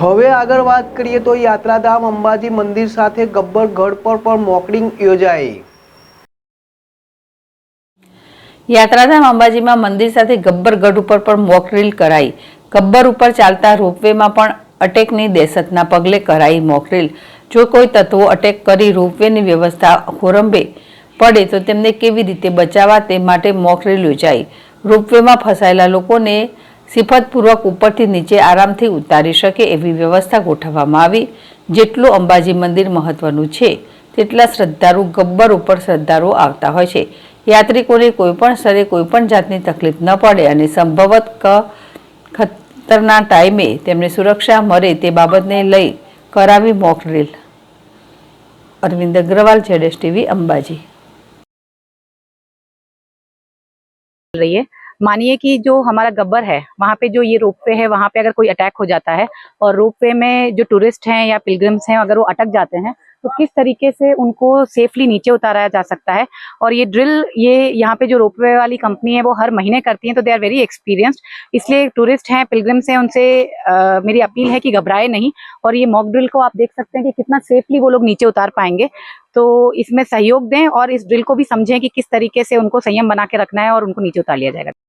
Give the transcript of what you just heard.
હવે આગળ વાત કરીએ તો યાત્રાધામ અંબાજી મંદિર સાથે ગબ્બર ગઢ પર પણ મોકડિંગ યોજાઈ। યાત્રાધામ અંબાજીમાં મંદિર સાથે ગબ્બર ગઢ ઉપર પણ મોક ડ્રીલ કરાઈ। ગબ્બર ઉપર ચાલતા રોપવેમાં પણ અટેકની દહેશતના પગલે કરાઈ મોક ડ્રીલ। જો કોઈ તત્વો અટેક કરી રોપવેની વ્યવસ્થા ખોરંભે પડે તો તેમને કેવી રીતે બચાવવા તે માટે મોક ડ્રીલ યોજાઈ। રોપવેમાં ફસાયેલા લોકોને સિફતપૂર્વક ઉપરથી નીચે આરામથી ઉતારી શકે એવી વ્યવસ્થા ગોઠવવામાં આવી। જેટલું અંબાજી મંદિર મહત્વનું છે તેટલા શ્રદ્ધાળુ ગબ્બર ઉપર શ્રદ્ધાળુઓ આવતા હોય છે। યાત્રિકોને કોઈપણ સ્તરે કોઈપણ જાતની તકલીફ ન પડે અને સંભવત ખતરના ટાઈમે તેમને સુરક્ષા મળે તે બાબતને લઈ કરાવી mock drill. Arvind Agrawal, ZSTV, Ambaji. रही है। मानिए कि जो हमारा गब्बर है वहाँ पे जो ये रोपवे है वहाँ पे अगर कोई अटैक हो जाता है और रोपवे में जो टूरिस्ट हैं या पिलग्रिम्स हैं अगर वो अटक जाते हैं तो किस तरीके से उनको सेफली नीचे उतारा जा सकता है। और ये ड्रिल ये यहाँ पे जो रोपवे वाली कंपनी है वो हर महीने करती है, तो दे आर वेरी एक्सपीरियंस्ड। इसलिए टूरिस्ट हैं, पिलग्रिम्स हैं, उनसे मेरी अपील है कि घबराए नहीं और ये मॉक ड्रिल को आप देख सकते हैं कि कितना सेफली वो लोग नीचे उतार पाएंगे। तो इसमें सहयोग दें और इस ड्रिल को भी समझें कि किस तरीके से उनको संयम बना के रखना है और उनको नीचे उतार लिया जाएगा।